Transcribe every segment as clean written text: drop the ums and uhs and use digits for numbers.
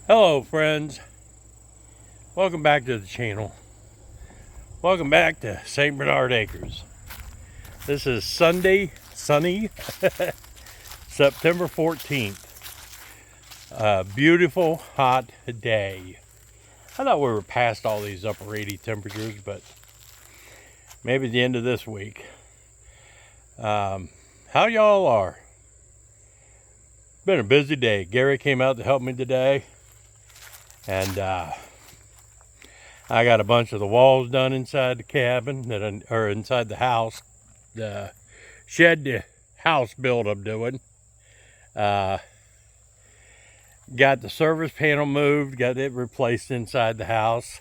Hello friends, welcome back to the channel. Welcome back to St. Bernard Acres. This is Sunday, sunny, September 14th. A beautiful hot day. I thought we were past all these upper 80 temperatures, but maybe the end of this week. How y'all are? Been a busy day. Gary came out to help me today. And I got a bunch of the walls done inside the cabin, or inside the house. The shed, the house build I'm doing. Got the service panel moved, got it replaced inside the house.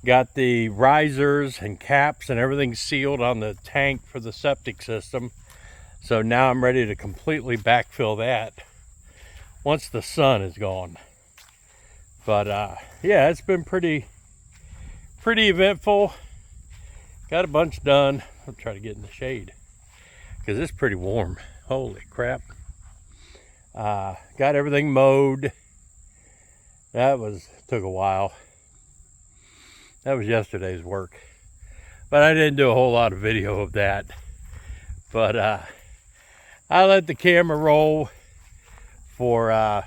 Got the risers and caps and everything sealed on the tank for the septic system. So now I'm ready to completely backfill that once the sun is gone. But yeah, it's been pretty eventful. Got a bunch done. I'll try to get in the shade because it's pretty warm. Holy crap. Got everything mowed. That took a while. That was yesterday's work. But I didn't do a whole lot of video of that. But I let the camera roll for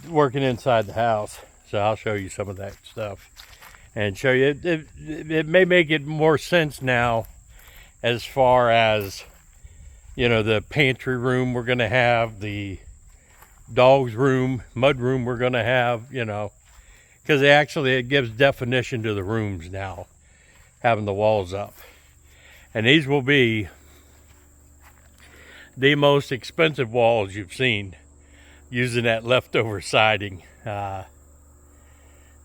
working inside the house, so I'll show you some of that stuff and show you it may make it more sense now as far as, you know, the pantry room we're gonna have, the dog's room, mud room we're gonna have, you know, because it gives definition to the rooms now, having the walls up. And these will be the most expensive walls you've seen, using that leftover siding. I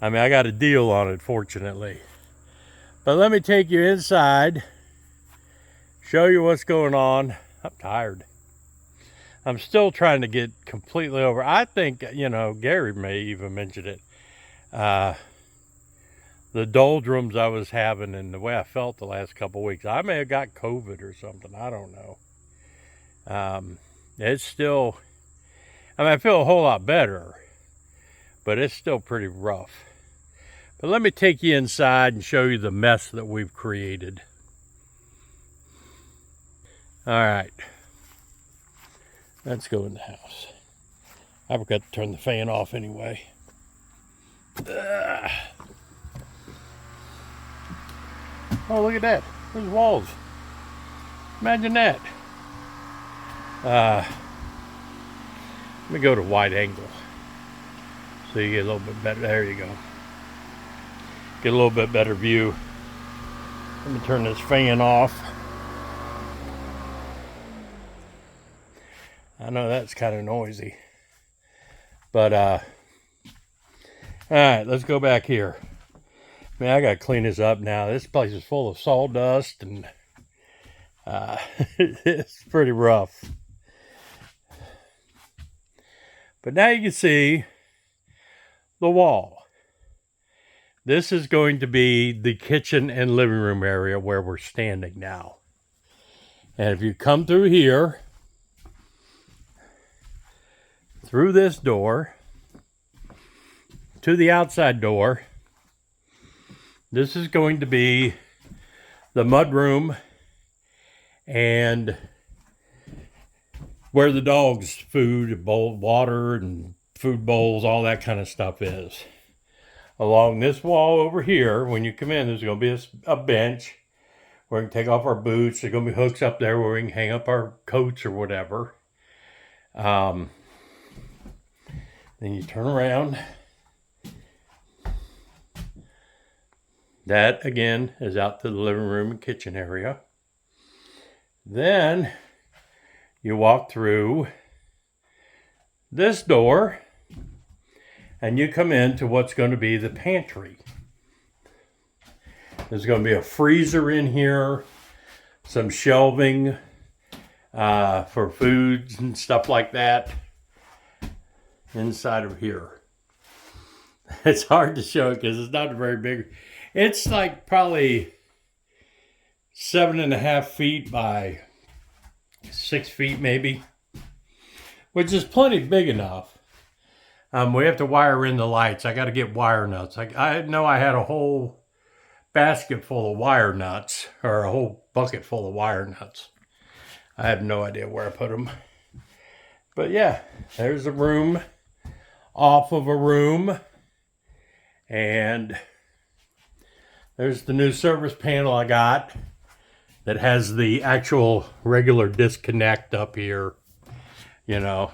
mean, I got a deal on it, fortunately. But let me take you inside, show you what's going on. I'm tired. I'm still trying to get completely over. I think, you know, Gary may even mention it. The doldrums I was having and the way I felt the last couple of weeks. I may have got COVID or something. I don't know. It's still... I mean, I feel a whole lot better, but it's still pretty rough. But let me take you inside and show you the mess that we've created. All right, let's go in the house. I forgot to turn the fan off anyway. Oh, look at that. There's walls. Imagine that. Let me go to wide angle so you get a little bit better. There you go. Get a little bit better view. Let me turn this fan off. I know that's kind of noisy, but all right, let's go back here. Man, I gotta clean this up now. This place is full of sawdust and it's pretty rough. But now you can see the wall. This is going to be the kitchen and living room area where we're standing now. And if you come through here, through this door, to the outside door, this is going to be the mud room and where the dog's food, bowl, water, and food bowls, all that kind of stuff is. Along this wall over here, when you come in, there's going to be a bench where we can take off our boots. There's going to be hooks up there where we can hang up our coats or whatever. Then you turn around. That, again, is out to the living room and kitchen area. Then you walk through this door and you come into what's going to be the pantry. There's going to be a freezer in here, some shelving for foods and stuff like that inside of here. It's hard to show because it's not very big. It's like probably 7.5 feet by 6 feet maybe, which is plenty big enough. We have to wire in the lights. I got to get wire nuts. I know I had a whole basket full of wire nuts, or a whole bucket full of wire nuts. I have no idea where I put them. But yeah, there's a room off of a room. And there's the new service panel I got that has the actual regular disconnect up here. You know,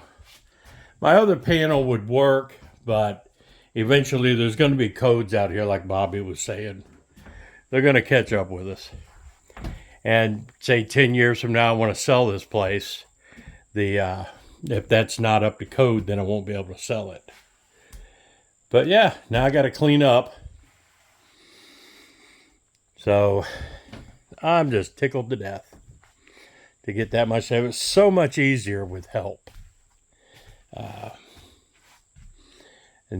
my other panel would work, but eventually there's going to be codes out here, like Bobby was saying. They're going to catch up with us. And say 10 years from now, I want to sell this place. If that's not up to code, then I won't be able to sell it. But yeah, now I got to clean up. So I'm just tickled to death to get that much. It was so much easier with help. And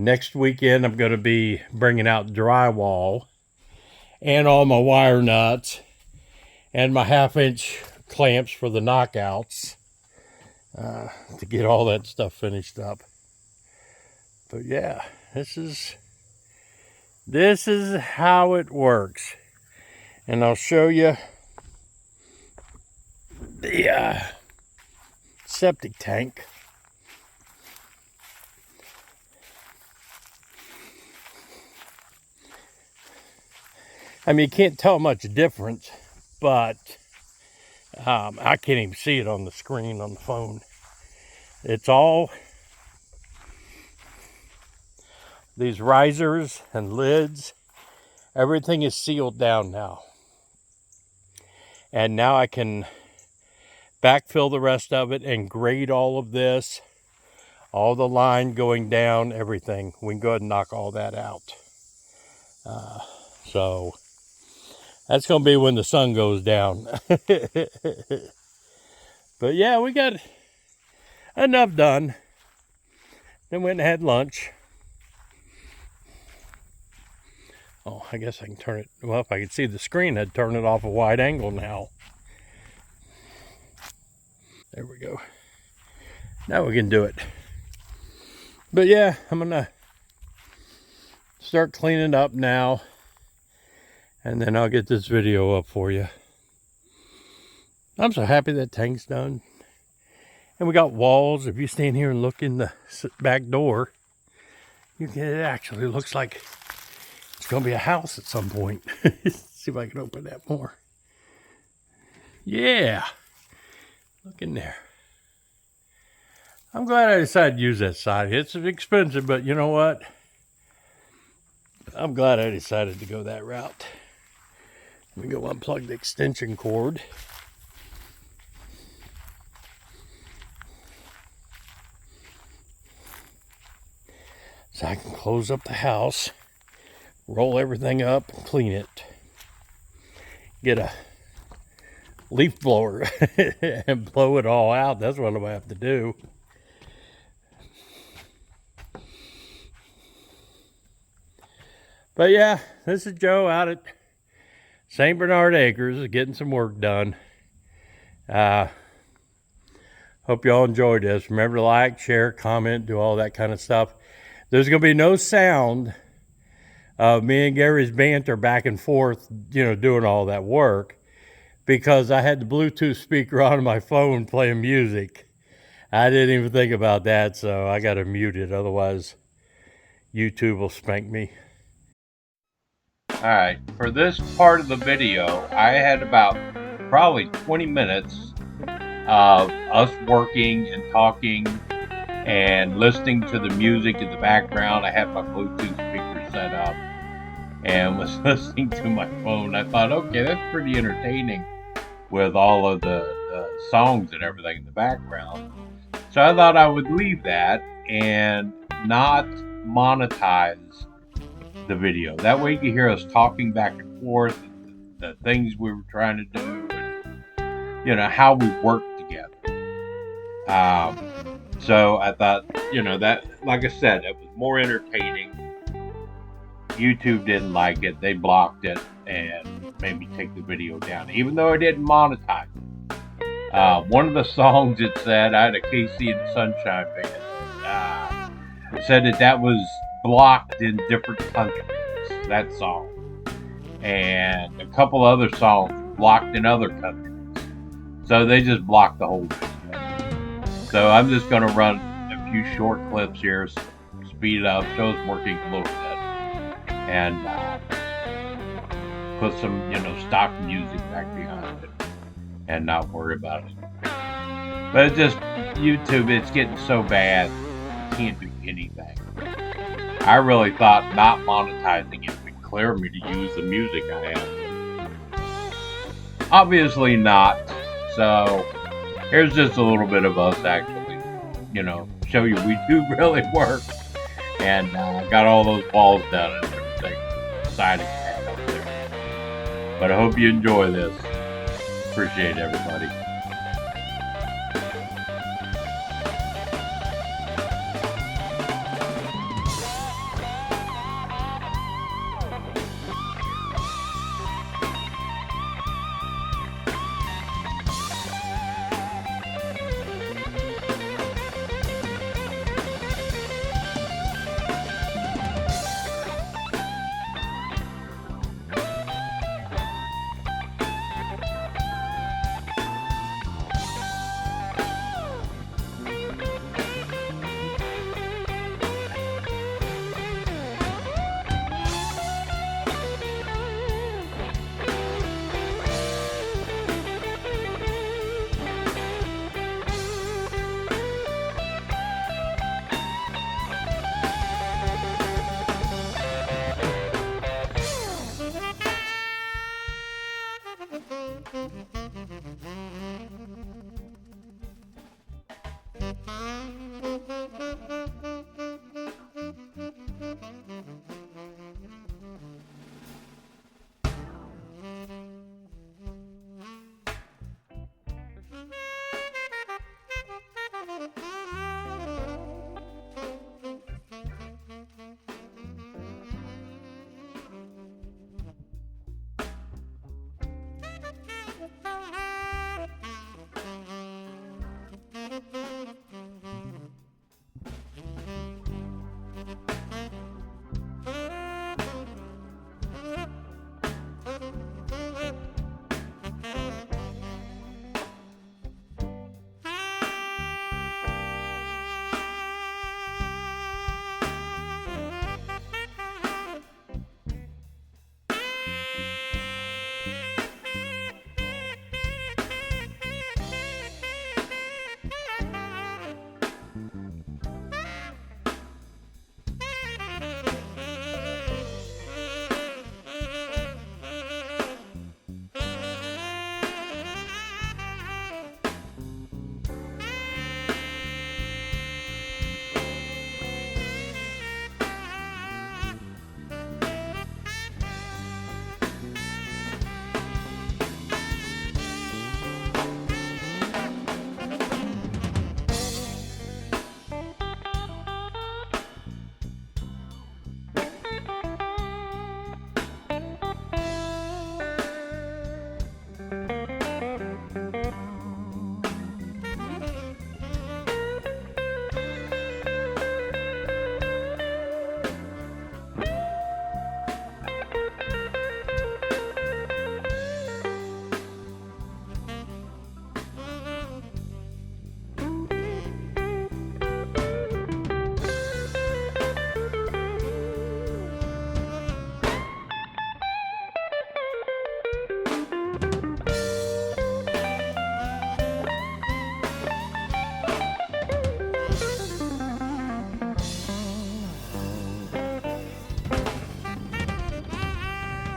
next weekend, I'm going to be bringing out drywall and all my wire nuts and my 1/2-inch clamps for the knockouts to get all that stuff finished up. But yeah, this is how it works. And I'll show you the septic tank. I mean, you can't tell much difference, but I can't even see it on the screen on the phone. It's all these risers and lids. Everything is sealed down now. And now I can backfill the rest of it and grade all of this. All the line going down, everything. We can go ahead and knock all that out. So that's going to be when the sun goes down. But yeah, we got enough done. Then went and had lunch. Oh, I guess I can turn it. Well, if I could see the screen, I'd turn it off a wide angle now. There we go. Now we can do it. But yeah, I'm going to start cleaning up now. And then I'll get this video up for you. I'm so happy that tank's done. And we got walls. If you stand here and look in the back door, it actually looks like it's going to be a house at some point. See if I can open that more. Yeah. Look in there. I'm glad I decided to use that side. It's expensive, but you know what? I'm glad I decided to go that route. Let me go unplug the extension cord. So I can close up the house, roll everything up, and clean it. Get a leaf blower and blow it all out. That's what I'm going to have to do. But yeah, this is Joe out at St. Bernard Acres, getting some work done. Hope y'all enjoyed this. Remember to like, share, comment, do all that kind of stuff. There's going to be no sound of me and Gary's banter back and forth, doing all that work, because I had the Bluetooth speaker on my phone playing music. I didn't even think about that, so I got to mute it. Otherwise, YouTube will spank me. Alright, for this part of the video, I had about probably 20 minutes of us working and talking and listening to the music in the background. I had my Bluetooth speaker set up and was listening to my phone. I thought, okay, that's pretty entertaining with all of the songs and everything in the background. So I thought I would leave that and not monetize the video. That way you can hear us talking back and forth, the things we were trying to do, and how we work together. So I thought, that, like I said, it was more entertaining. YouTube didn't like it. They blocked it and made me take the video down, even though I didn't monetize it. One of the songs it said, I had a KC and the Sunshine Band. said that was blocked in different countries, that song. And a couple other songs blocked in other countries. So they just blocked the whole thing. So I'm just going to run a few short clips here, speed it up, show it's working a little bit, and put some, stock music back behind it, and not worry about it. But it's just YouTube, it's getting so bad, you can't do anything. I really thought not monetizing it would clear me to use the music I have. Obviously not. So here's just a little bit of us actually, show you we do really work. And got all those balls done and everything. Siding up there. But I hope you enjoy this. Appreciate everybody.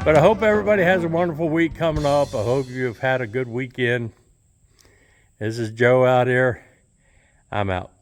But I hope everybody has a wonderful week coming up. I hope you've had a good weekend. This is Joe out here. I'm out.